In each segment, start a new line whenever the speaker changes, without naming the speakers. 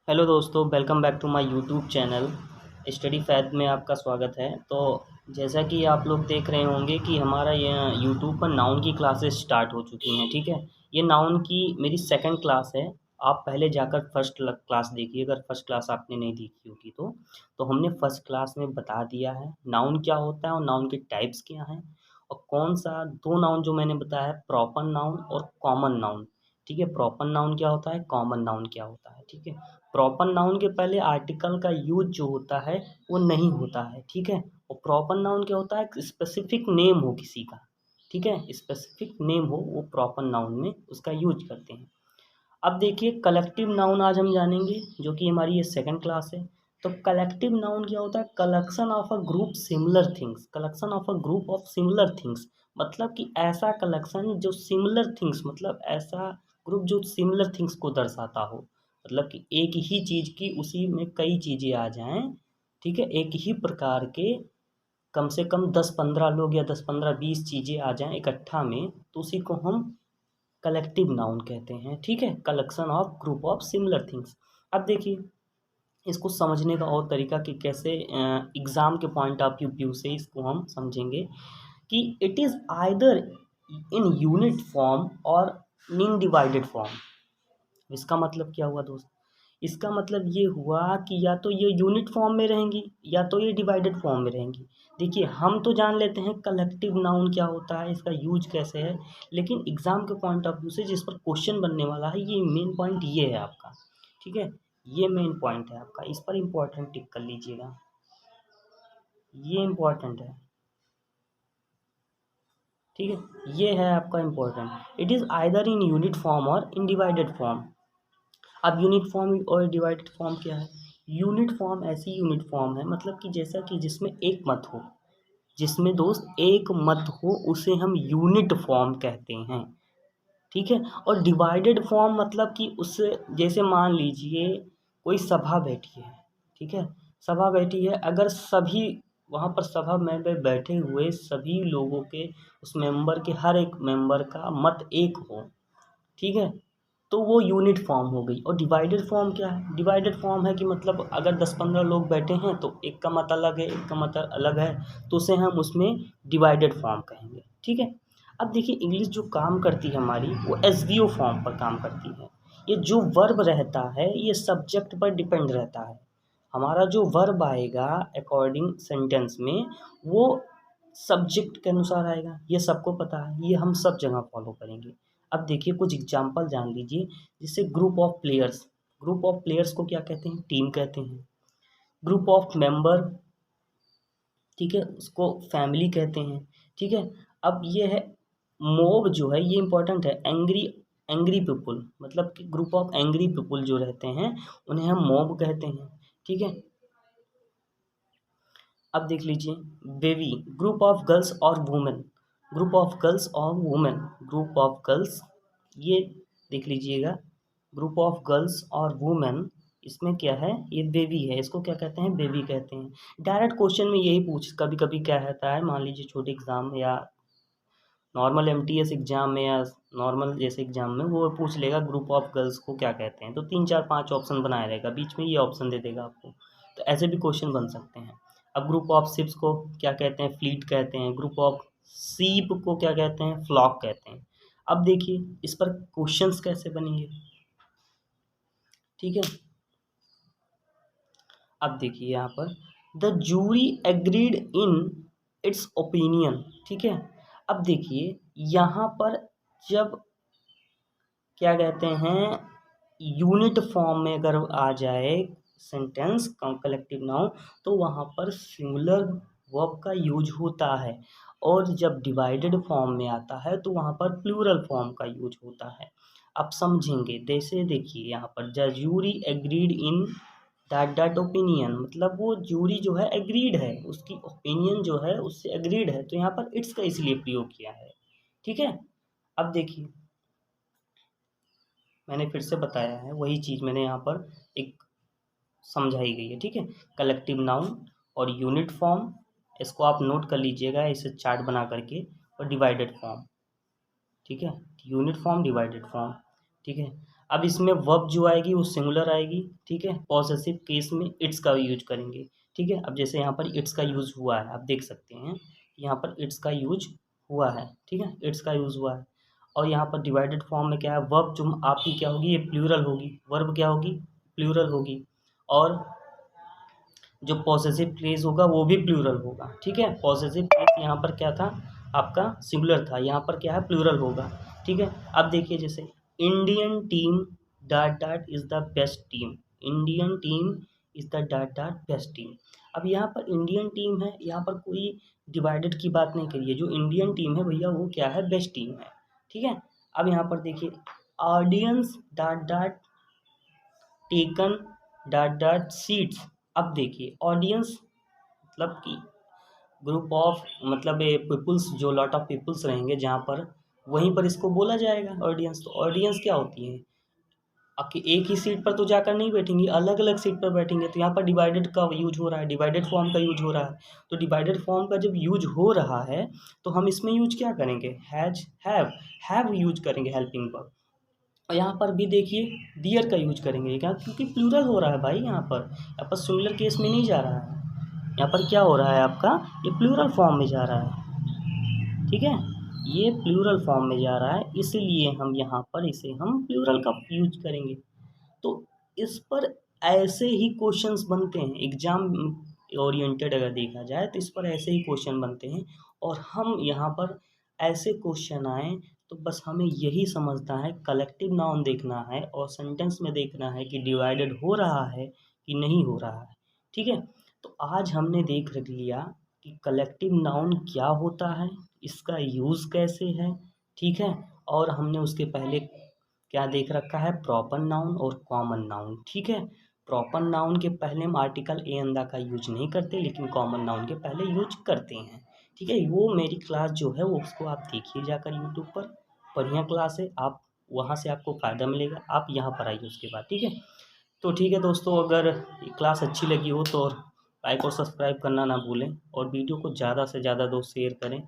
Hello दोस्तों, welcome back to my YouTube channel. Study फैद में आपका स्वागत है। तो जैसा कि आप लोग देख रहे होंगे कि हमारा ये यूट्यूब पर नाउन की क्लासेस स्टार्ट हो चुकी हैं। ठीक है, ये नाउन की मेरी सेकंड क्लास है। आप पहले जाकर फर्स्ट क्लास देखिए, अगर फर्स्ट क्लास आपने नहीं देखी होगी तो हमने फर्स्ट क्लास में बता दिया है नाउन क्या होता है और नाउन के टाइप्स क्या हैं, और कौन सा दो नाउन जो मैंने बताया है, प्रॉपर नाउन और कॉमन नाउन। ठीक है, प्रॉपर नाउन क्या होता है, कॉमन नाउन क्या होता है। ठीक है, प्रॉपर नाउन के पहले आर्टिकल का यूज जो होता है वो नहीं होता है। ठीक है, और प्रॉपर नाउन क्या होता है, स्पेसिफिक नेम हो किसी का। ठीक है, स्पेसिफिक नेम हो वो प्रॉपर नाउन में उसका यूज करते हैं। अब देखिए, कलेक्टिव नाउन आज हम जानेंगे, जो कि हमारी ये सेकंड क्लास है। तो कलेक्टिव नाउन क्या होता है, collection of a group similar things. Collection of a group of similar things मतलब कि ऐसा कलेक्शन जो सिमिलर थिंग्स, मतलब ऐसा ग्रुप जो सिमिलर थिंग्स को दर्शाता हो। मतलब कि एक ही चीज़ की उसी में कई चीज़ें आ जाएं। ठीक है, एक ही प्रकार के कम से कम 10-15 लोग या 10-15-20 चीज़ें आ जाएं इकट्ठा में, तो उसी को हम कलेक्टिव नाउन कहते हैं। ठीक है, collection of group of similar things. अब देखिए, इसको समझने का और तरीका कि कैसे एग्ज़ाम के पॉइंट ऑफ व्यू से इसको हम समझेंगे कि it is either in unit form और इन डिवाइडेड फॉर्म। इसका मतलब क्या हुआ दोस्त, इसका मतलब ये हुआ कि या तो ये यूनिट फॉर्म में रहेंगी या तो ये डिवाइडेड फॉर्म में रहेंगी। देखिए, हम तो जान लेते हैं कलेक्टिव नाउन क्या होता है, इसका यूज कैसे है, लेकिन एग्जाम के पॉइंट ऑफ व्यू से जिस पर क्वेश्चन बनने वाला है, ये मेन पॉइंट ये है आपका। ठीक है, ये मेन पॉइंट है आपका, इस पर इम्पोर्टेंट टिक कर लीजिएगा, ये इम्पोर्टेंट है। ठीक है, ये है आपका important. It is either in unit form और इन डिवाइडेड फॉर्म। अब यूनिट फॉर्म और डिवाइडेड फॉर्म क्या है, यूनिट फॉर्म ऐसी यूनिट फॉर्म है, मतलब कि जैसा कि जिसमें एक मत हो, जिसमें दोस्त एक मत हो उसे हम यूनिट फॉर्म कहते हैं। ठीक है, और डिवाइडेड फॉर्म मतलब कि उससे, जैसे मान लीजिए कोई सभा बैठी है। ठीक है, सभा बैठी है, अगर सभी वहाँ पर सभा में बैठे हुए सभी लोगों के, उस मेंबर के हर एक मेंबर का मत एक हो। ठीक है, तो वो यूनिट फॉर्म हो गई। और डिवाइडेड फॉर्म क्या है, डिवाइडेड फॉर्म है कि मतलब अगर 10-15 लोग बैठे हैं तो एक का मत अलग है, एक का मत अलग है, तो उसे हम उसमें डिवाइडेड फॉर्म कहेंगे। ठीक है, अब देखिए, इंग्लिश जो काम करती है हमारी, वो एसवीओ फॉर्म पर काम करती है। ये जो वर्ब रहता है ये सब्जेक्ट पर डिपेंड रहता है। हमारा जो वर्ब आएगा अकॉर्डिंग सेंटेंस में, वो सब्जेक्ट के अनुसार आएगा, ये सबको पता है, ये हम सब जगह फॉलो करेंगे। अब देखिए, कुछ एग्जांपल जान लीजिए, जैसे group of players. Group of players को क्या कहते हैं, टीम कहते हैं। ग्रुप ऑफ मेंबर, ठीक है, उसको फैमिली कहते हैं। ठीक है, अब ये है मोब जो है, ये इंपॉर्टेंट है, एंग्री, एंग्री पीपुल, मतलब कि ग्रुप ऑफ एंग्री पीपुल जो रहते हैं उन्हें हम मोब कहते हैं। ठीक है, अब देख लीजिए, बेबी, ग्रुप ऑफ गर्ल्स और वुमेन। ग्रुप ऑफ गर्ल्स और वुमेन, ग्रुप ऑफ गर्ल्स, ये देख लीजिएगा, ग्रुप ऑफ गर्ल्स और वुमेन, इसमें क्या है, ये बेबी है, इसको क्या कहते हैं, बेबी कहते हैं। डायरेक्ट क्वेश्चन में यही पूछ, कभी कभी क्या रहता है, मान लीजिए छोटे एग्जाम या नॉर्मल एमटीएस एग्जाम में या नॉर्मल जैसे एग्जाम में वो पूछ लेगा ग्रुप ऑफ गर्ल्स को क्या कहते हैं, तो 3-4-5 ऑप्शन बनाया रहेगा, बीच में ये ऑप्शन दे देगा आपको। तो ऐसे भी क्वेश्चन बन सकते हैं। अब ग्रुप ऑफ शिप्स को क्या कहते हैं, फ्लीट कहते हैं। ग्रुप ऑफ सीप को क्या कहते हैं, फ्लॉक कहते हैं। अब देखिए, इस पर क्वेश्चंस कैसे बनेंगे। ठीक है, अब देखिए यहाँ पर, the jury agreed in its opinion. ठीक है, अब देखिए यहाँ पर, जब क्या कहते हैं, यूनिट फॉर्म में अगर आ जाए सेंटेंस कलेक्टिव नाउन, तो वहाँ पर सिंगुलर वर्ब का यूज होता है। और जब डिवाइडेड फॉर्म में आता है तो वहाँ पर प्लूरल फॉर्म का यूज होता है। अब समझेंगे, जैसे देखिए यहाँ पर, the jury agreed in that that opinion, मतलब वो जूरी जो है एग्रीड है, उसकी ओपिनियन जो है उससे एग्रीड है, तो यहाँ पर इट्स का इसलिए प्रयोग किया है। ठीक है, अब देखिए, मैंने फिर से बताया है वही चीज़, मैंने यहाँ पर एक समझाई गई है। ठीक है, कलेक्टिव नाउन और यूनिट फॉर्म, इसको आप नोट कर लीजिएगा इसे चार्ट बना करके, और डिवाइडेड फॉर्म। ठीक है, यूनिट फॉर्म, डिवाइडेड फॉर्म। ठीक है, अब इसमें वर्ब जो आएगी वो सिंगुलर आएगी, ठीक है। पॉसेसिव केस में इट्स का यूज करेंगे, ठीक है। अब जैसे यहाँ पर इट्स का यूज हुआ है, आप देख सकते हैं यहाँ पर इट्स का यूज हुआ है, ठीक है, इट्स का यूज हुआ है। और यहाँ पर डिवाइडेड फॉर्म में क्या है, वर्ब जो आपकी क्या होगी, ये प्लूरल होगी, वर्ब क्या होगी, प्लूरल होगी। और जो पॉसेसिव केस होगा वो भी प्लूरल होगा, ठीक है। पॉसेसिव केस यहाँ पर क्या था, आपका सिंगुलर था, यहाँ पर क्या है, प्लूरल होगा, ठीक है। अब देखिए जैसे Indian team dot dot is the best team, Indian team is the dot dot best team. अब यहाँ पर इंडियन टीम है, यहाँ पर कोई डिवाइडेड की बात नहीं करिए, जो इंडियन टीम है भैया वो क्या है, बेस्ट टीम है, ठीक है। अब यहाँ पर देखिए audience dot dot taken dot dot seats. अब देखिए ऑडियंस मतलब कि ग्रुप ऑफ, मतलब पीपल्स, जो लॉट ऑफ पीपल्स रहेंगे जहाँ पर, वहीं पर इसको बोला जाएगा ऑडियंस। तो ऑडियंस क्या होती है, आपकी एक ही सीट पर तो जाकर नहीं बैठेंगी, अलग अलग सीट पर बैठेंगे। तो यहाँ पर डिवाइडेड का यूज हो रहा है, डिवाइडेड फॉर्म का यूज हो रहा है। तो डिवाइडेड फॉर्म का जब यूज हो रहा है तो हम इसमें यूज क्या करेंगे, हैज, हैव यूज करेंगे हेल्पिंग वर्ब। और यहाँ पर भी देखिए डियर का यूज करेंगे, क्या, क्योंकि प्लूरल हो रहा है भाई, यहाँ पर सिंगुलर केस में नहीं जा रहा है, यहाँ पर क्या हो रहा है आपका, ये प्लूरल फॉर्म में जा रहा है, ठीक है। ये प्लूरल फॉर्म में जा रहा है, इसलिए हम यहाँ पर इसे हम प्लूरल का यूज करेंगे। तो इस पर ऐसे ही क्वेश्चंस बनते हैं, एग्जाम ओरिएंटेड अगर देखा जाए तो इस पर ऐसे ही क्वेश्चन बनते हैं। और हम यहाँ पर ऐसे क्वेश्चन आए तो बस हमें यही समझना है, कलेक्टिव नाउन देखना है और सेंटेंस में देखना है कि डिवाइडेड हो रहा है कि नहीं हो रहा है, ठीक है। तो आज हमने देख रख लिया कि कलेक्टिव नाउन क्या होता है, इसका यूज़ कैसे है, ठीक है। और हमने उसके पहले क्या देख रखा है, प्रॉपर नाउन और कॉमन नाउन, ठीक है। प्रॉपर नाउन के पहले हम आर्टिकल ए अंदा का यूज नहीं करते, लेकिन कॉमन नाउन के पहले यूज करते हैं, ठीक है। वो मेरी क्लास जो है वो उसको आप देखिए जाकर यूट्यूब पर, बढ़िया क्लास है, आप वहाँ से आपको फ़ायदा मिलेगा, आप यहाँ पर आइए उसके बाद, ठीक है। तो ठीक है दोस्तों, अगर ये क्लास अच्छी लगी हो तो लाइक और सब्सक्राइब करना ना भूलें, और वीडियो को ज़्यादा से ज़्यादा दोस्त शेयर करें,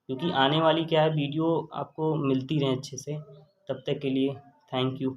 क्योंकि आने वाली क्या है वीडियो आपको मिलती रहे अच्छे से। तब तक के लिए थैंक यू।